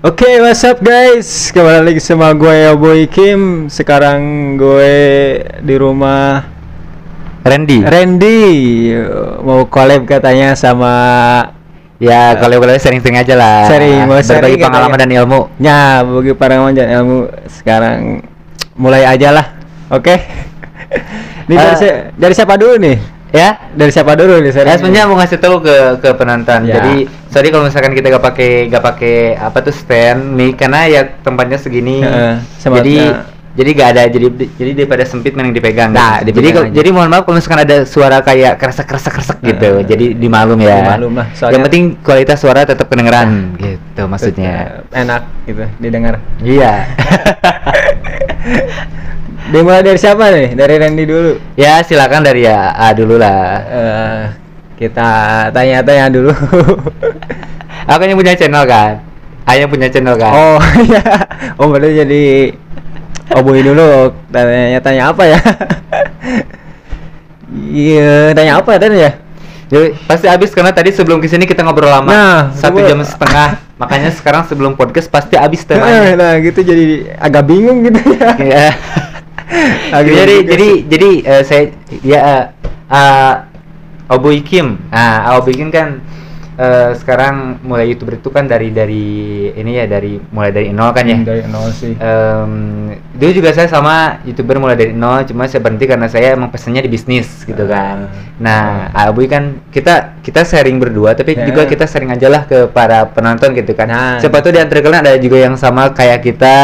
Oke, what's up guys? Kembali lagi sama gue ya Boy Kim. Sekarang gue di rumah Randy. Mau collab katanya sama Ya kalau sering-sering aja lah. Sering, mau berbagi sharing pengalaman katanya. dan ilmu. Ya, bagi para manjan ilmu. Sekarang mulai aja lah. Oke. Ini dari siapa dulu nih? Ya, Dari siapa dulu nih? sebenarnya mau ngasih tahu ke penonton. Ya. Jadi, sorry kalau misalkan kita gak pakai apa tuh stand mic karena ya tempatnya segini. Jadi gak ada jadi daripada sempit mending dipegang. Nah, gitu. dipegang aja. Jadi mohon maaf kalau misalkan ada suara kayak kresek gitu. Jadi dimaklum ya. Dimaklum lah, soalnya- Yang penting kualitas suara tetap kedengeran gitu maksudnya. enak gitu didengar. Iya. Dimulai dari siapa nih? Dari Randy dulu. Ya silakan dari A dulu lah. Kita tanya-tanya dulu. Aku yang punya channel kan. Ayah punya channel kan. Oh iya. Oh berarti jadi Boy dulu. Tanya apa ya? Iya, tanya apa dan ya? Jadi pasti habis karena tadi sebelum kesini kita ngobrol lama. Nah, 1 jam setengah. Makanya sekarang sebelum podcast pasti habis temanya. Nah, gitu jadi agak bingung gitu ya. Iya. jadi saya ya Oboy Kim. Nah, Oboy Kim kan sekarang mulai YouTuber itu kan dari ini ya mulai dari nol kan ya. Dari nol sih. Dulu juga saya sama YouTuber mulai dari nol, cuma saya berhenti karena saya emang pesannya di bisnis gitu kan. Nah, Aboy kan kita sharing berdua, tapi juga kita sharing aja lah ke para penonton gitu kan. Siapa tuh di antara kalian ada juga yang sama kayak kita,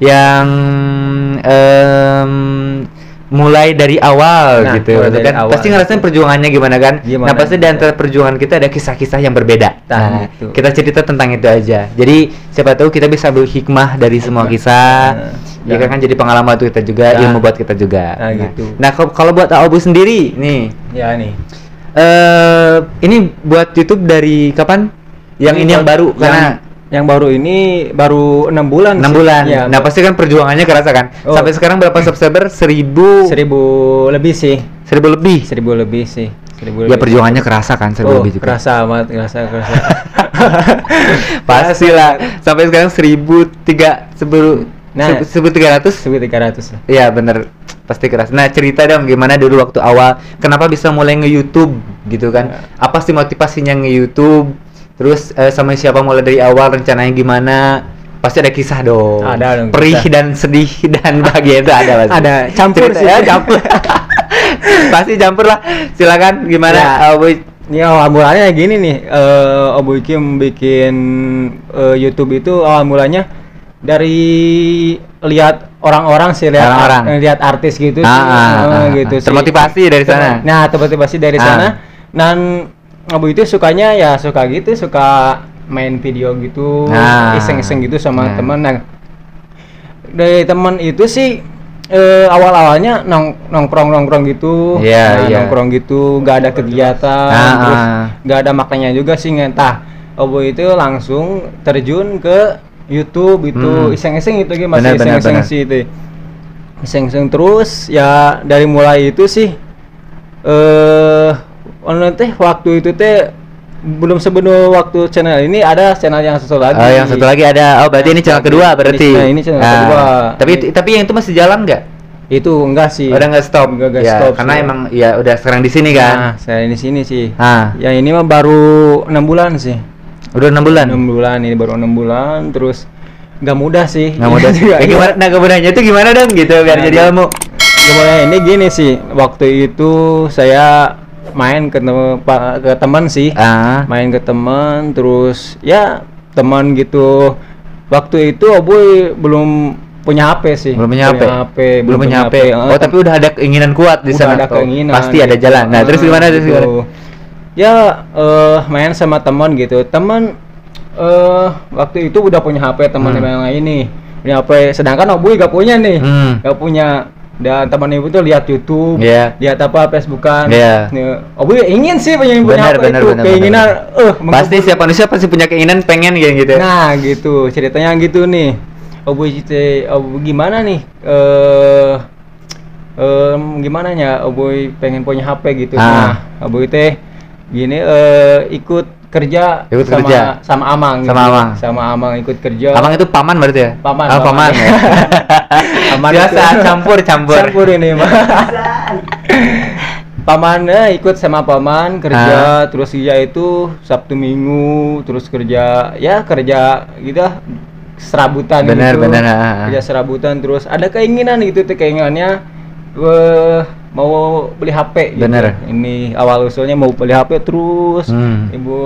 yang mulai dari awal gitu kan. Pasti ngerasain perjuangannya gimana kan. Nah pasti di antara perjuangan kita ada kisah-kisah yang berbeda. Nah gitu. Kita cerita tentang itu aja. Jadi siapa tahu kita bisa ambil hikmah dari semua kisah. Ya kan jadi pengalaman buat kita juga, ilmu buat kita juga. Gitu. Nah kalau buat Aobu sendiri nih. Ya nih. Ini buat YouTube dari kapan? Yang ini yang baru karena yang baru ini baru 6 bulan. 6 bulan. Ya, nah pasti kan perjuangannya kerasa kan. Sampai sekarang berapa subscriber? 1000 lebih sih. 1000 lebih. 1000 lebih sih. 1000 ya perjuangannya kerasa kan 1000 lebih juga. Kerasa amat, kerasa. Pastilah. Sampai sekarang 1300. Iya bener, pasti keras. Nah cerita dong gimana dulu waktu awal, kenapa bisa mulai nge-YouTube gitu kan? Apa sih motivasinya nge-YouTube? Terus sama siapa mulai dari awal, rencananya gimana? Pasti ada kisah dong. Ada dong. Perih dan sedih dan bahagia itu ada pasti. Ada campur cerita, sih. Ya, campur. Pasti campur lah. Silakan gimana? Ya awal mulanya gini nih. Oboy Kim bikin YouTube itu awal mulanya dari lihat orang-orang sih, lihat artis gitu gitu sih. Termotivasi dari sana. Nah, termotivasi dari sana. Dan Abu itu sukanya ya suka main video gitu, iseng-iseng gitu sama teman. Nah, dari teman itu sih awal-awalnya nongkrong gitu, nongkrong gitu, nggak ada kegiatan, terus nggak ada maknanya juga sih. Entah Abu itu langsung terjun ke YouTube itu iseng-iseng itu masih iseng-iseng sih itu. Iseng-iseng terus ya dari mulai itu sih waktu itu belum sebelum waktu channel ini ada channel yang satu lagi. Yang satu lagi ada. Berarti ini channel kedua berarti. Ini channel kedua. Tapi yang itu masih jalan nggak? Itu enggak sih. Udah nggak stop. Enggak ya, stop. Karena emang ya udah sekarang di sini kan. Nah, saya di sini sih. Yang ini mah baru 6 bulan sih. Udah 6 bulan. 6 bulan ini baru 6 bulan terus nggak mudah sih. Nggak mudah sih. Gimana? Nah kemudahannya itu gimana dong gitu biar jadi ilmu. Kemudian ini gini sih. Waktu itu saya main ke teman sih, main ke teman terus ya teman gitu. Waktu itu Oboy belum punya HP sih, belum punya HP. Oh tapi udah ada keinginan kuat di sana. Ada keinginan, pasti ada jalan. Nah terus gimana gitu. Ya main sama teman gitu. Teman waktu itu udah punya HP, teman yang lain nih punya HP, sedangkan Oboy gak punya nih, gak punya. Dan teman ibu tuh lihat YouTube, lihat apa Facebookan. Oboy ingin sih punya HP itu, keinginan. Pasti setiap manusia pasti punya keinginan pengen gitu. Nah gitu ceritanya gitu nih. Oboy gimana nih? Gimana ya? Oboy pengen punya HP gitu. Nah Oboy gini ikut kerja Ikut sama kerja. sama Amang Sama gitu. Amang. Sama Amang ikut kerja. Abang itu paman berarti ya? Paman, Oh, paman. paman. Ya. Aman Biasa itu. campur. ini mah. Pamannya ikut sama paman kerja, terus dia itu Sabtu Minggu terus kerja gitu lah, serabutan Benar, gitu. benar. Kerja serabutan, terus ada keinginan gitu tuh, keinginannya mau beli HP gitu. Benar. Ini awal usulnya mau beli HP, terus ibu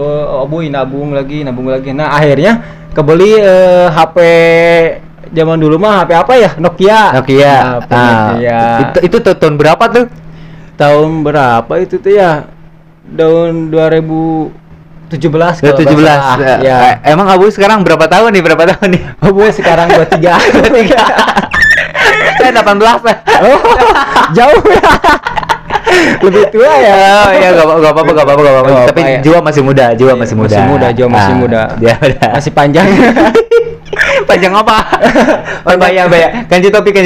nabung lagi. Nah, akhirnya kebeli HP zaman dulu mah, HP apa ya? Nokia. Nokia. Nokia. Itu tahun berapa tuh? Tahun berapa itu tuh ya? Tahun 2017 kalau 17. nggak salah. Ya. Emang Abu sekarang berapa tahun nih? Gue sekarang 23. Saya 18 lah. Oh, jauh ya. Lebih tua ya. Oh ya, gak apa-apa. Oh, Tapi ya. jiwa masih muda. Jiwa masih muda. Dia Masih panjang. panjang apa? Oh, bayang. Ganti topik.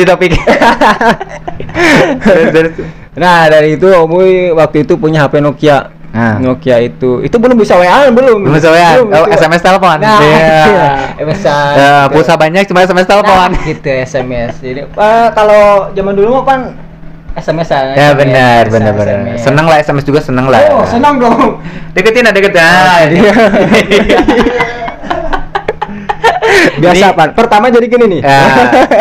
Terus. Nah, dari itu Omuy waktu itu punya HP Nokia. Nokia itu belum bisa WA, belum bisa WA. Oh, itu. SMS telepon. Nah, Iya. pesan. Pulsa banyak cuma SMS telepon. Nah, gitu SMS. Jadi kalau zaman dulu mah kan SMS-an. Ya benar. SMS. Seneng lah, SMS juga seneng lah. Oh, senang dong. Deketin. Iya. Biasa Pan. Pertama jadi gini nih.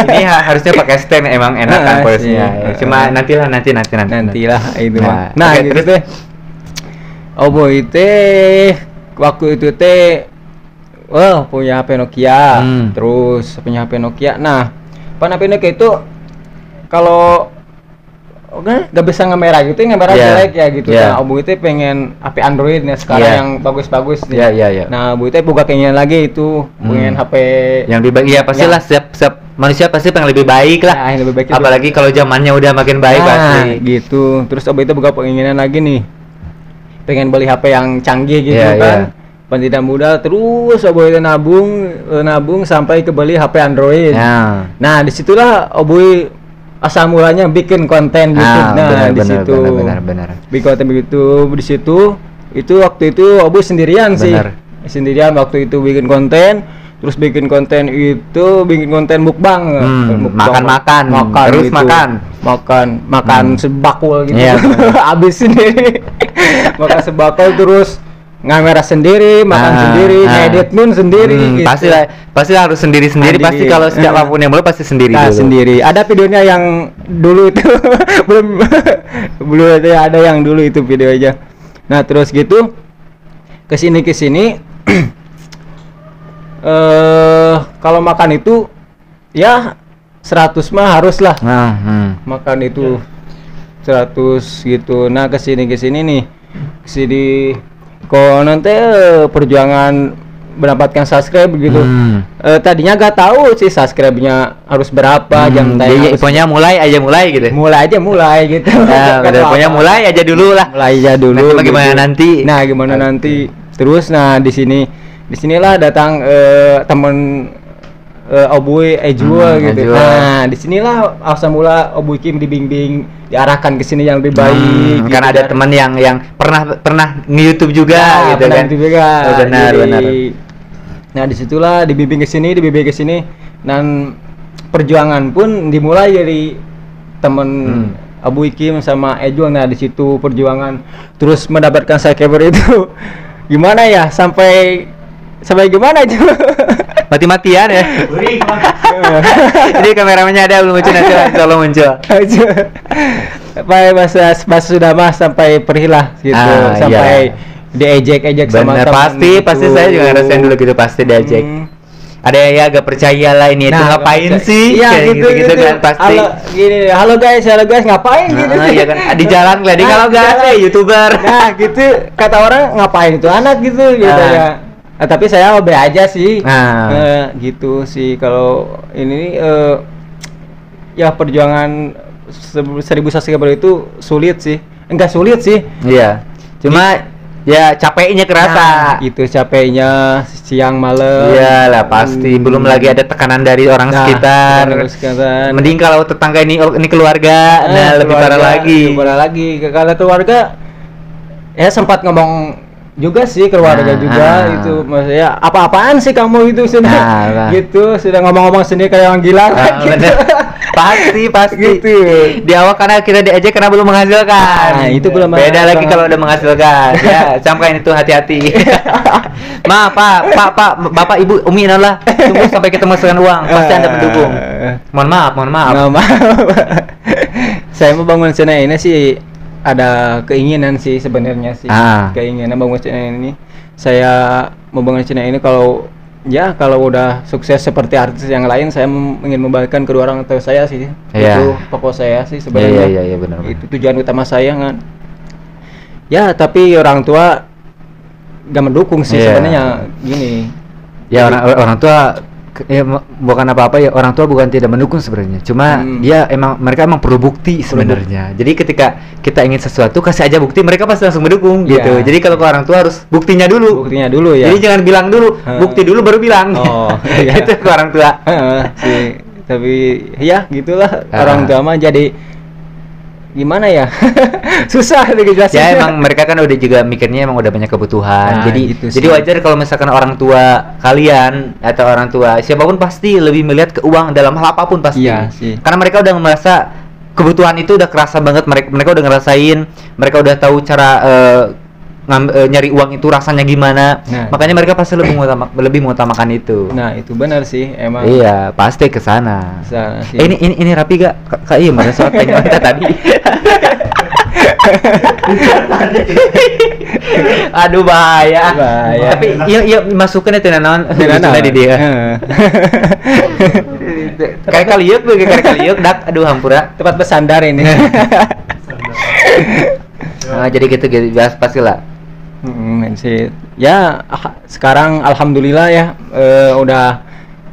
Ini harusnya pakai stand, emang enakan polisinya. Cuma nantilah. Nantilah itu mah. Nah, Nah, gitu teh. Oh boy waktu itu punya HP Nokia. Terus punya HP Nokia. Nah, HP Nokia itu kalau nggak bisa ngemerah gitu, ngemerah jelek ya gitu. Nah, Obu itu pengen HP Android nih sekarang yang bagus-bagus nih. Iya. Nah, Obu itu buka keinginan lagi itu, pengen HP yang lebih baik. Iya, pastilah setiap manusia pasti pengen lebih baik lah. Nah, yang lebih baik. Apalagi kalau zamannya udah makin baik pasti. Gitu. Terus Obu itu buka keinginan lagi nih. Pengen beli HP yang canggih gitu kan. Tidak modal, terus Obu itu nabung sampai kebeli HP Android. Nah, disitulah Obu asal mulanya bikin konten YouTube. Di situ. Benar. Bikin konten begitu di situ. Itu waktu itu Obu sendirian sih. Sendirian waktu itu bikin konten. Terus bikin konten mukbang. Makan terus gitu. Makan sebakul gitu. Habis sendiri. Makan sebakul terus ngamera sendiri, makan sendiri, ngedit pun sendiri. Gitu. Pasti harus sendiri. Pasti kalau siapapun yang pasti sendiri dulu. Sendiri. Ada videonya yang dulu itu belum ada yang dulu itu video aja. Nah, terus gitu kesini kalau makan itu ya 100 mah harus lah. Makan itu 100 gitu. Nah, kesini nih. Kok nanti perjuangan mendapatkan subscribe gitu. Tadinya gak tahu sih subscribe-nya harus berapa, jam tayang. Pokoknya mulai aja gitu. Mulai gitu. Pokoknya mulai aja dulu lah. Nanti gimana nanti. Terus disinilah datang temen Obuy Ejua gitu. Nah, disinilah asal mula Obuy Kim dibimbing, diarahkan ke sini yang lebih baik. Karena ada teman yang pernah nge-YouTube juga gitu kan. Benar. Nah, disitulah dibimbing ke sini dan perjuangan pun dimulai dari teman Obuy Kim sama Ejua. Nah, di situ perjuangan terus mendapatkan subscriber itu gimana ya, sampai gimana aja. Mati-matian ya. Jadi kameramennya ada belum muncul, nanti kalau muncul. Pas sudah sampai perhilah gitu, sampai diejek sama teman. Pasti saya juga ngerasain dulu gitu, pasti diejek. Ada ya agak percaya lah ini itu ngapain sih? Iya gitu kan pasti. Halo guys ngapain gitu? Iya kan di jalan gliding kalau guys YouTuber. Nah, gitu kata orang ngapain itu anak gitu ya. Tapi saya be aja sih. Gitu sih kalau ini ya perjuangan 1000 subscriber itu sulit sih. Enggak sulit sih. Iya. Cuma ya capeknya kerasa. Itu capeknya siang malam. Iyalah pasti. Belum lagi ada tekanan dari orang sekitar. Mending kalau tetangga ini keluarga, lebih parah lagi. Kalau keluarga ya sempat ngomong juga sih, keluarga juga itu maksudnya apa-apaan sih kamu itu sudah gitu, sudah ngomong-ngomong sendiri kayak orang gila gitu. pasti gitu. Di awal karena kita diajak karena belum menghasilkan. Itu belum beda lagi kalau udah menghasilkan. Ya, camkan itu hati-hati. Maaf Pak, Bapak Ibu Umi lah, tunggu sampai kita menghasilkan uang, pasti Anda mendukung. Mohon maaf. Saya mau bangun channel ini sih ada keinginan sih sebenarnya sih. Keinginan bangun channel ini. Saya mau bangun channel ini kalau udah sukses seperti artis yang lain, saya ingin membagikan kedua orang tua saya sih. Itu pokok saya sih sebenarnya. Iya, benar. Itu tujuan utama saya kan. Ya, tapi orang tua gak mendukung sih sebenarnya gini. Ya, orang tua bukan apa-apa ya, orang tua bukan tidak mendukung sebenarnya, cuma mereka emang perlu bukti sebenarnya. Jadi ketika kita ingin sesuatu, kasih aja bukti, mereka pasti langsung mendukung gitu. Jadi kalau ke orang tua harus buktinya dulu ya. Jadi jangan bilang dulu, bukti dulu baru bilang. Itu ke orang tua. Sih, tapi ya gitulah orang tua mah jadi gimana ya. Susah dijelasin. Ya emang mereka kan udah juga mikirnya emang udah banyak kebutuhan. Jadi wajar kalau misalkan orang tua kalian atau orang tua siapapun pasti lebih melihat ke uang dalam hal apapun pasti. Karena mereka udah merasa kebutuhan itu udah kerasa banget, mereka udah ngerasain, mereka udah tahu cara nyari uang itu rasanya gimana. Makanya mereka pasti lebih mengutamakan itu. Nah, itu benar sih emang. Iya, pasti ke sana. Ini rapi gak? Kak iya mana soal tanya kita tadi. Aduh bahaya. Tapi iya masukin itu naon di dia. Kayak kaliuk dak aduh hampura. Tempat bersandar ini. Jadi gitu biasa pastilah. Sih. Ya sekarang alhamdulillah ya udah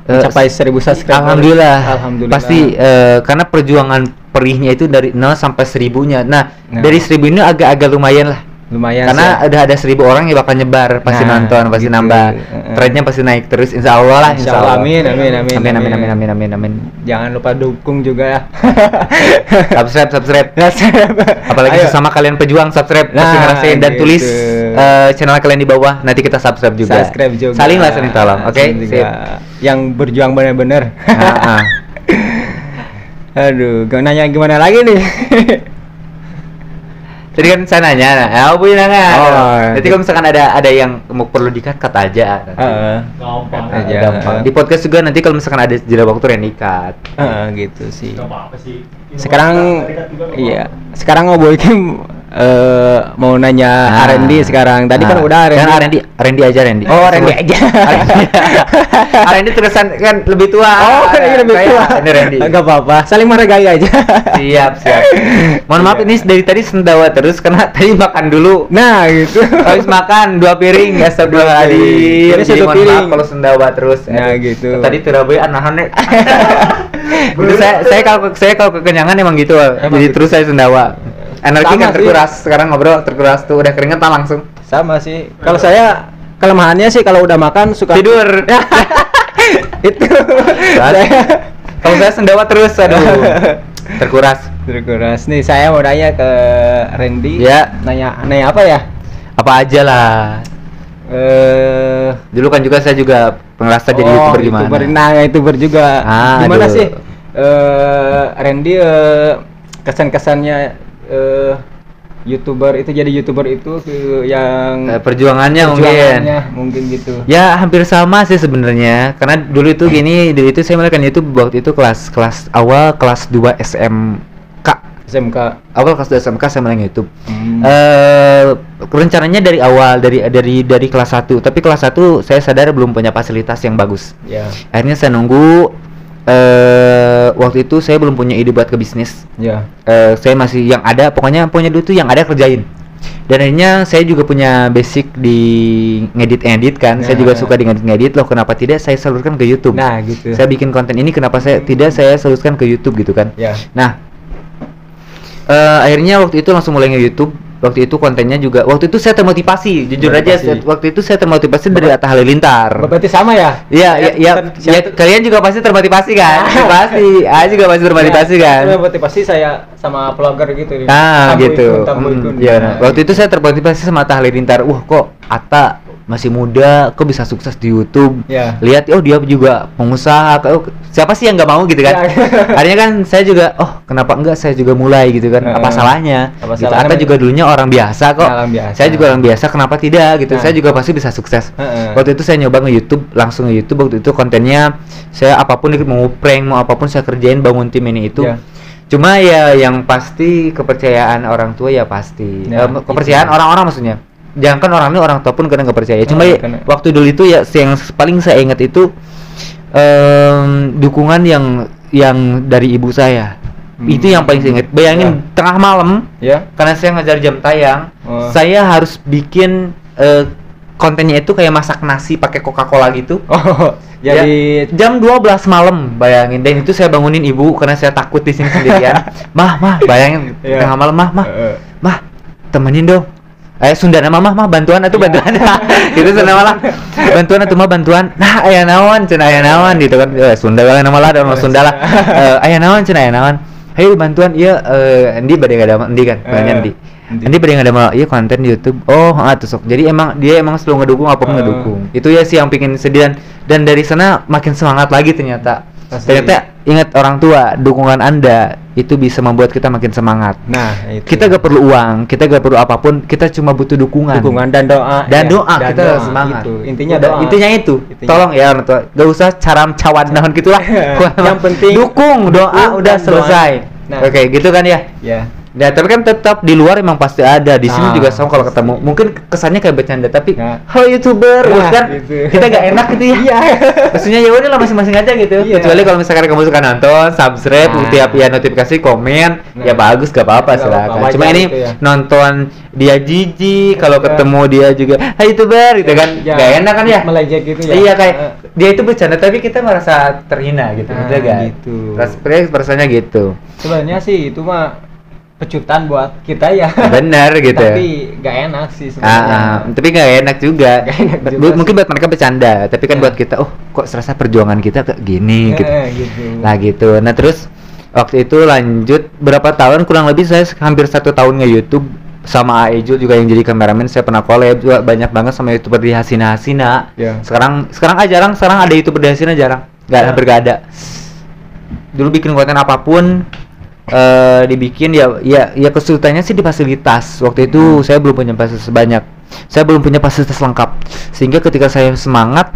mencapai 1000 subscriber. Alhamdulillah. Pasti karena perjuangan perihnya itu dari 0 sampai 1000-nya. Nah, dari 1000 ini agak lumayan lah. Karena udah ada 1000 orang yang bakal nyebar, pasti nonton, pasti nambah. Trennya pasti naik terus insya Allah lah. Insya Allah. Amin. Amin. Jangan lupa dukung juga ya. subscribe. Apalagi sesama kalian pejuang, subscribe, pasti ngerasain dan tulis channel kalian di bawah, nanti kita subscribe juga. Saling tolong. Oke? Yang berjuang benar-benar. Aduh, nanya gimana lagi nih? Tadi kan saya nanya, punya nanya. Jadi kalau misalkan ada yang mau perlu dikat aja. Gampang. Di podcast juga nanti kalau misalkan ada jeda waktu yang dikat. Gitu sih. Sekarang Sekarang ngobrolin mau nanya R&D sekarang. Tadi kan udah R&D. R&D aja. Oh, R&D aja. R&D terusan kan lebih tua. Oh, lebih tua. Ini R&D. Enggak apa-apa, saling menghargai aja. Siap. Mohon maaf ini dari tadi sendawa terus karena tadi makan dulu. Nah, gitu. Habis makan 2 piring, astagfirullahaladzim. Jadi mohon maaf kalau sendawa terus. Nah, gitu. Tadi terabai anahan. Saya kalau kekenyangan emang gitu. Jadi terus saya sendawa. Energi kan terkuras, sekarang ngobrol terkuras tuh udah keringetan langsung. Sama sih. Kalau saya kelemahannya sih kalau udah makan suka tidur. Itu. Kalau saya sendawa terus, aduh. Terkuras. Nih saya mau nanya ke Randy. Ya. Nanya apa ya? Apa aja lah. Dulu kan juga saya juga pengerasa jadi YouTuber gimana? YouTuber juga. Gimana sih? Randy kesan-kesannya YouTuber itu jadi YouTuber itu yang perjuangannya mungkin gitu. Ya hampir sama sih sebenarnya. Karena dulu itu saya mulai kan YouTube waktu itu kelas awal kelas 2 SMK. Awal kelas 2 SMK saya mulai YouTube. Rencananya dari awal dari kelas 1, tapi kelas 1 saya sadar belum punya fasilitas yang bagus. Akhirnya saya nunggu. Waktu itu saya belum punya ide buat ke bisnis. Saya masih yang ada, pokoknya dulu tuh yang ada kerjain. Dan akhirnya saya juga punya basic di ngedit kan. Saya juga suka di ngedit loh. Kenapa tidak saya salurkan ke YouTube? Nah, gitu. Saya bikin konten ini kenapa saya salurkan ke YouTube gitu kan? Nah, akhirnya waktu itu langsung mulai nge-YouTube. waktu itu kontennya juga, waktu itu saya termotivasi, jujur aja, waktu itu saya termotivasi dari Atta Halilintar. Berarti sama ya? Iya, kalian juga pasti termotivasi kan? Pasti, juga pasti termotivasi kan? Termotivasi saya sama vlogger gitu. Gitu. Iya, waktu itu saya termotivasi sama Atta Halilintar. Wah, kok Atta masih muda, kok bisa sukses di YouTube? Lihat, oh dia juga pengusaha. Siapa sih yang nggak mau gitu kan? Akhirnya kan saya juga, oh kenapa enggak saya juga mulai gitu kan? Apa salahnya? Gitu. Atta juga dulunya orang biasa kok. Saya juga orang biasa, kenapa tidak gitu? Saya juga pasti bisa sukses. Waktu itu saya nyoba nge-YouTube, langsung nge-YouTube. Waktu itu kontennya saya apapun, mau prank, mau apapun saya kerjain, bangun tim ini itu. Cuma ya yang pasti kepercayaan orang tua ya pasti. Kepercayaan orang-orang maksudnya. Jangan kan orang tua pun kadang nggak percaya. Cuma waktu dulu itu ya yang paling saya ingat itu dukungan yang dari ibu saya. Itu yang paling saya ingat. Bayangin tengah malam, karena saya ngajar jam tayang, saya harus bikin kontennya itu kayak masak nasi pakai Coca-Cola gitu. Jadi jam 12 malam, bayangin. Dan itu saya bangunin ibu karena saya takut di sini sendirian. Mah, bayangin tengah malam, mah, temenin dong. Sunda nama mah bantuan atau bantuan. Itu Sunda malah bantuan atau mah bantuan. Nah, aya naon cenah aya naon gitu kan. Sunda lah nama lah, orang Sunda lah. Aya naon cenah aya naon. Hayu bantuan ieu endi bade ngadamel endi kan. Banyak endi bade ngadamel ieu konten di YouTube. Oh, atuh sok. Jadi dia emang selalu ngedukung apapun ngedukung. Itu ya sih yang bikin sedih dan dari sana makin semangat lagi ternyata. Ternyata ingat orang tua, dukungan Anda itu bisa membuat kita makin semangat. Nah, itu. Kita gak perlu uang, kita gak perlu apapun, kita cuma butuh dukungan dan doa. Dan doa kita semangat. Gitu. Intinya doa. Intinya itu. Tolong ya orang tua, gak usah caram cawan naon gitulah. Yang penting dukung, doa udah selesai. Oke, gitu kan ya? Ya. Ya, tapi kan tetap di luar emang pasti ada. Di sini juga sama kalau ketemu. Mungkin kesannya kayak bercanda, tapi halo YouTuber, kan gitu. Kita gak enak gitu ya. Iya. Maksudnya ya udahlah masing-masing aja gitu. Kecuali kalau misalkan kamu suka nonton, subscribe, tiap ya notifikasi, komen, ya bagus, gak apa-apa silakan. Cuma ini nonton dia jijik, kalau ketemu dia juga, hai YouTuber gitu kan. Gak enak kan ya? Melejek gitu ya. Iya, kayak dia itu bercanda tapi kita merasa terhina gitu. Gitu. Rasanya gitu. Sebenarnya sih itu mah pecutan buat kita ya. Benar gitu. Tapi gak enak sih sebenarnya. Tapi gak enak juga. Mungkin buat mereka bercanda, tapi kan buat kita, kok serasa perjuangan kita kayak gini gitu. Nah gitu. Nah terus waktu itu lanjut berapa tahun, kurang lebih saya hampir 1 tahun nge-YouTube sama Aejul juga yang jadi kameramen. Saya pernah collab juga banyak banget sama YouTuber di Hasina. Sekarang jarang ada YouTuber di Hasina, jarang. Hampir gak ada. Dulu bikin konten apapun dibikin ya kesulitannya sih di fasilitas. Waktu itu saya belum punya fasilitas banyak, saya belum punya fasilitas lengkap, sehingga ketika saya semangat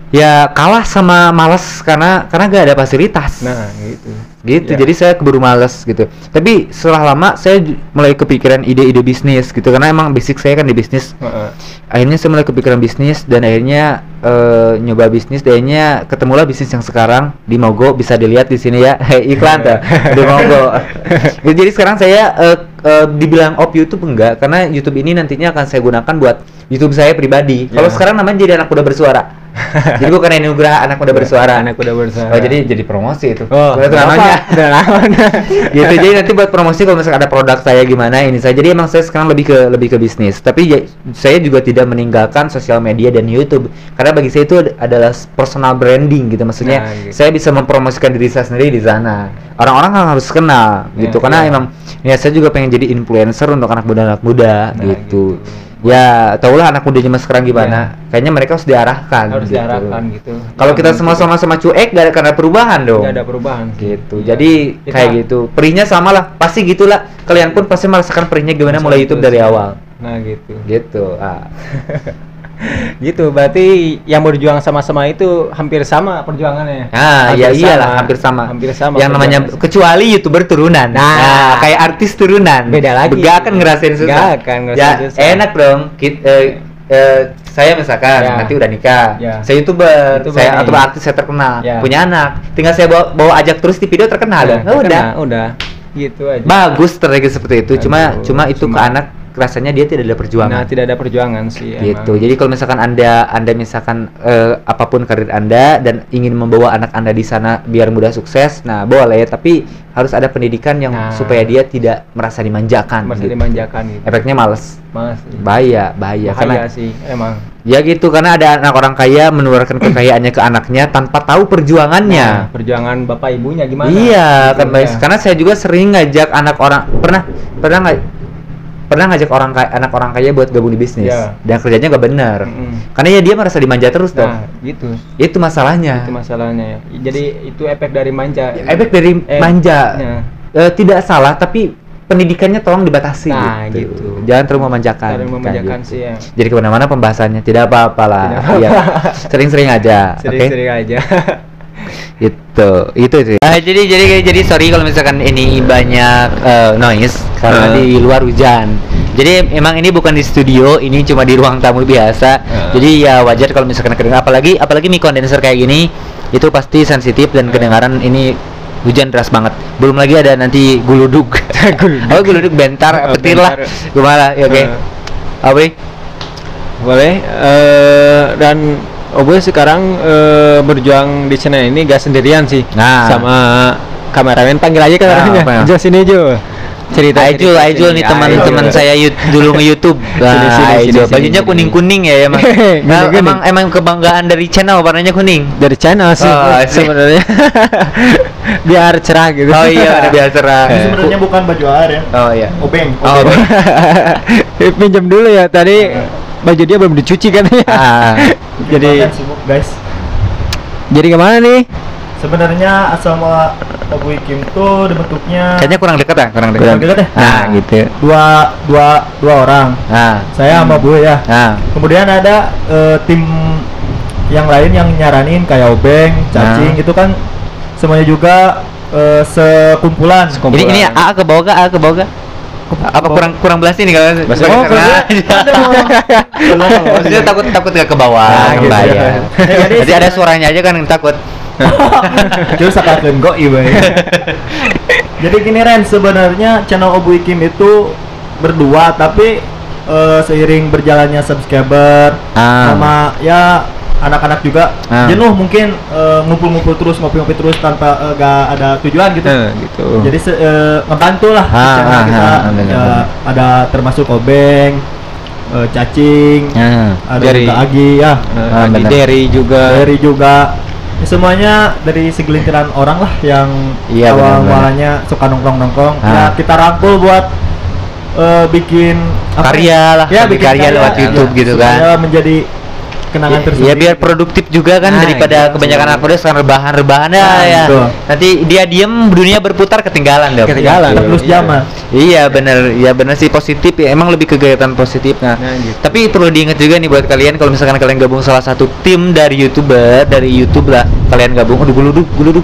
ya kalah sama malas karena gak ada fasilitas. Nah gitu ya. Jadi saya keburu malas gitu. Tapi setelah lama saya mulai kepikiran ide-ide bisnis gitu, karena emang basic saya kan di bisnis. Akhirnya saya mulai kepikiran bisnis dan akhirnya nyoba bisnis. Akhirnya ketemulah bisnis yang sekarang di Mogo, bisa dilihat di sini ya. Iklan tuh di Mogo. Jadi sekarang saya dibilang YouTube enggak, karena YouTube ini nantinya akan saya gunakan buat YouTube saya pribadi. Kalau sekarang namanya jadi Anak Muda Bersuara. Jadi bukan Anugerah Anak Muda Bersuara. Anak Muda Bersuara. Oh, jadi promosi itu. Udah namanya. Gitu. Jadi nanti buat promosi kalau misalkan ada produk saya gimana ini saya. Jadi emang saya sekarang lebih ke bisnis. Tapi saya juga tidak meninggalkan sosial media dan YouTube. Karena bagi saya itu adalah personal branding gitu. Maksudnya saya bisa mempromosikan diri saya sendiri di sana. Orang-orang harus kenal gitu. Karena emang ya saya juga pengen jadi influencer untuk anak muda gitu. Ya, taulah anak mudanya mas sekarang gimana. Kayaknya mereka harus diarahkan. Gitu. Kalau kita semua sama-sama cuek, gak ada perubahan dong. Gak ada perubahan. Gitu. Jadi kayak gitu. Perihnya sama lah. Pasti gitulah. Kalian pun pasti merasakan perihnya gimana mulai YouTube dari awal. Nah gitu. Gitu. Gitu. Berarti yang berjuang sama-sama itu hampir sama perjuangannya. Iyalah hampir sama. Yang namanya kecuali YouTuber turunan. Nah, kayak artis turunan. Beda lagi. Gak akan ngerasain susah. susah. Enak dong. Saya misalkan nanti udah nikah, saya YouTuber, saya atau artis saya terkenal, punya anak, tinggal saya bawa ajak terus di video terkenal. Udah. Gitu aja. Bagus strategi seperti itu. Cuma itu ke anak rasanya dia tidak ada perjuangan. Nah, tidak ada perjuangan sih Gitu. emang. Jadi kalau misalkan anda misalkan apapun karir anda dan ingin membawa anak anda di sana biar mudah sukses, nah boleh. Tapi harus ada pendidikan yang supaya dia tidak merasa dimanjakan. Merasa gitu. dimanjakan gitu. Efeknya males. Bahaya Karena sih emang. ya gitu, karena ada anak orang kaya menularkan kekayaannya ke anaknya tanpa tahu perjuangannya. Nah, perjuangan bapak ibunya gimana? Iya, Gitu, kan guys. ya. Karena saya juga sering ngajak anak orang pernah ngajak anak orang kaya buat gabung di bisnis. Iya. Dan kerjanya nggak benar. Karena ya dia merasa dimanja terus dong. Nah, gitu. Itu masalahnya. Itu masalahnya ya. Jadi itu efek dari manja. Efek dari manja. Ya. Tidak salah, tapi pendidikannya tolong dibatasi. Nah, gitu. Jangan terlalu memanjakan. Terlalu memanjakan gitu. sih ya. Jadi kemana-mana pembahasannya tidak apa-apa lah. Ya. Sering-sering aja. Sering-sering aja. itu sih. Jadi sorry kalau misalkan ini banyak noise karena di luar hujan. Jadi emang ini bukan di studio, ini cuma di ruang tamu biasa. Jadi ya wajar kalau misalkan kedengaran, apalagi mic condenser kayak gini itu pasti sensitif dan kedengaran ini hujan deras banget. Belum lagi ada nanti guludug. Guludug bentar, petir lah. Gimana? Ya, oke. Apa? Boleh. Dan Oboy sekarang berjuang di channel ini gak sendirian sih. Nah, sama kameramen, panggil aja kameramennya. Jo sini Jo. Cerita Aijul nih teman-teman saya dulu nge-YouTube. Aijul bajunya kuning-kuning ya emang. Emang kebanggaan dari channel warnanya kuning. Dari channel sih sebenarnya. Biar cerah gitu. Oh iya, biar cerah. Sebenarnya bukan baju air ya. Oh iya. Obeng. Pinjam dulu ya tadi. Baju dia belum dicuci kan ya. Jadi sibuk guys. Jadi kemana nih? Sebenarnya asal mula Oboy Kim tuh dibentuknya Kayaknya kurang dekat ya, kurang dekat ya. Nah, gitu. Dua orang. Nah, saya sama Bu ya. Nah, kemudian ada tim yang lain yang nyaranin kayak Obeng, Cacing itu kan semuanya juga sekumpulan. Ini A ke bawah A ke bawah. Apa kurang belas ini kalau maksudnya takut gak ke bawah bahaya. Jadi ada suaranya aja kan yang takut. Terus akan go iba. Jadi gini Ren, sebenarnya channel Oboy Kim itu berdua tapi seiring berjalannya subscriber sama ya anak-anak juga jenuh mungkin ngumpul-ngumpul terus ngopi-ngopi terus tanpa gak ada tujuan gitu. Jadi ngebantu lah channel kita. Ada termasuk Obeng, Cacing, ada dari juga Agi ya, Derry juga. Semuanya dari segelintiran orang lah yang awal-awalnya suka nongkrong-nongkrong. Ya kita rangkul buat bikin karya lah, ya, bikin karya lewat YouTube gitu kan. Menjadi kenangan tersendiri. Ya biar produktif juga kan daripada kebanyakan anak muda sekarang rebahan ya. Nanti dia diem, dunia berputar ketinggalan dong. Terus zaman. Iya benar sih, positif ya. Emang lebih kegiatan positif. Nah, gitu. Tapi perlu diingat juga nih buat kalian kalau misalkan kalian gabung salah satu tim dari YouTube lah, kalian gabung guluduk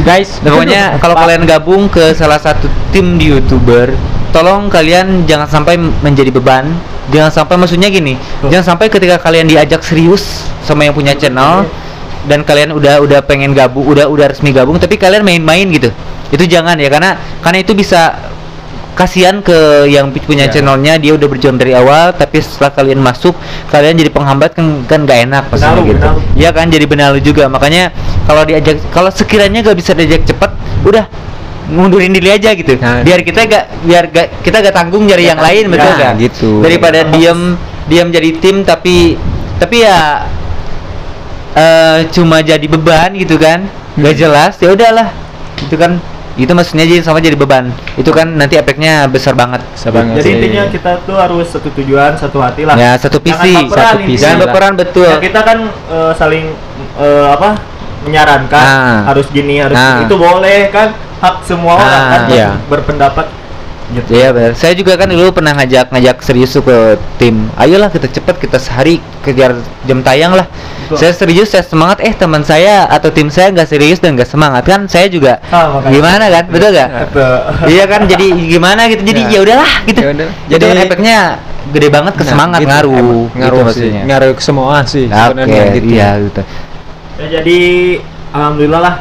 guys. Nah, pokoknya kalau kalian gabung ke salah satu tim di YouTuber, tolong kalian jangan sampai menjadi beban. Jangan sampai, maksudnya gini, jangan sampai ketika kalian diajak serius sama yang punya channel dan kalian udah pengen gabung, udah resmi gabung, tapi kalian main-main gitu. Itu jangan ya, karena itu bisa kasihan ke yang punya channelnya, dia udah berjuang dari awal, tapi setelah kalian masuk, kalian jadi penghambat kan gak enak pastinya gitu. Iya kan, jadi benalu juga. Makanya kalau sekiranya gak bisa diajak cepat, udah mundurin diri aja gitu. Biar kita gak tanggung nyari yang lain, betul gak? Gitu. Daripada diam jadi tim tapi ya cuma jadi beban gitu kan. Gak jelas. Ya udahlah. Itu kan maksudnya jadi beban. Itu kan nanti efeknya besar banget. Jadi intinya kita tuh harus satu tujuan, satu hati lah. Ya, satu visi. Jangan baperan, betul. Ya, kita kan saling menyarankan harus gini, harus gini. Itu boleh kan, hak semua orang kan berpendapat gitu. Iya benar. Saya juga kan dulu pernah ngajak serius ke tim. Ayolah kita cepat, kita sehari kejar jam tayang lah. Betul. Saya serius, saya semangat. Teman saya atau tim saya nggak serius dan nggak semangat kan. Saya juga gimana kan, betul nggak? Iya kan, jadi gimana gitu. Jadi ya udahlah gitu. Jadi efeknya gede banget ke semangat, gitu, ngaruh gitu maksudnya. Ngaruh ke semua sih sebenarnya gitu. Iya gitu. Ya, jadi alhamdulillah lah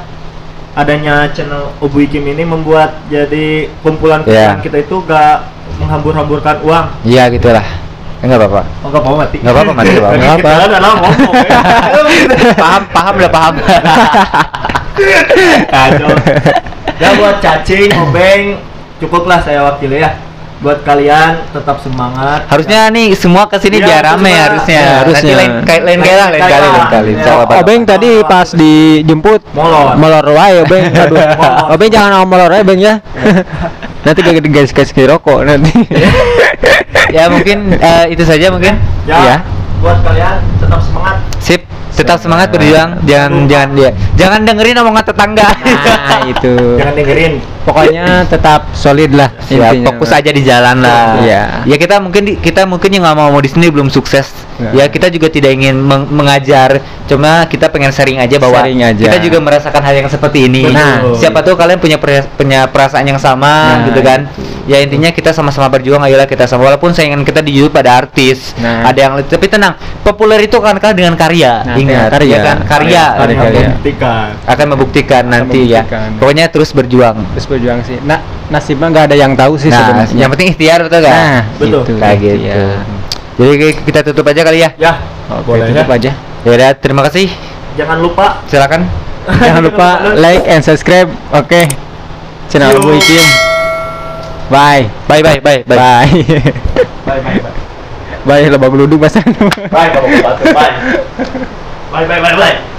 adanya channel Oboy Kim ini membuat jadi kumpulan kita itu gak menghambur-hamburkan uang. Iya gitulah. Enggak apa-apa. Oh, enggak apa-apa mati. Enggak apa-apa mati, Bang. Nggak apa. Kita adalah ngomong ya. Paham udah paham. Kacau. Ya buat cacing, obeng, cukuplah saya wakili ya. Buat kalian tetap semangat. Harusnya nih semua kesini Iya, biar rame semua. harusnya. Ya, Nanti harusnya. lain kali lah, lain kali. Ya. Insyaallah, Bang. Obeng tadi pas dijemput molor wae Obeng. Aduh. Molor. Obeng jangan molor wae Beng ya. Nanti gak kasih rokok nanti. Ya mungkin itu saja mungkin. Ya. Ya. Buat kalian tetap semangat. Sip, tetap semangat berjuang. Jangan dengerin omongan tetangga. Nah, itu. Jangan dengerin. Pokoknya tetap solid lah Ya, intinya. fokus aja di jalan lah. Iya. Ya kita mungkin yang nggak mau di sini belum sukses. Nah. Ya kita juga tidak ingin mengajar, cuma kita pengen sharing aja bahwa Sharing aja. kita juga merasakan hal yang seperti ini. Betul. Nah, siapa tahu kalian punya perasaan yang sama Nah, gitu kan. Ya intinya kita sama-sama berjuang, ayolah kita sama, walaupun saingan kita di YouTube pada artis. Nah. Ada yang tapi tenang, populer itu akan kalah dengan karya. Nah, Ingat, karya. ya kan? Karya Karya. Buktikan. akan membuktikan nanti ya. membuktikan. Pokoknya terus berjuang. Terus berjuang sih. Nah, nasibnya nggak ada yang tahu sih Nah, sebenarnya. yang penting ikhtiar, betul kan? Nah, Betul. gitu. Kayak gitu. Iya. Jadi kita tutup aja kali ya. Ya, Oke, boleh tutup ya. aja. Ya udah, terima kasih. Jangan lupa Silakan. Jangan lupa like and subscribe. Oke. Channel Yo. Abu Ikim. Bye. Bye bye bye bye. Bye. Bye bye bye. Bye, lebah beluduk pasan. Bye, Bapak Bupati. Bye. Bye bye bye bye.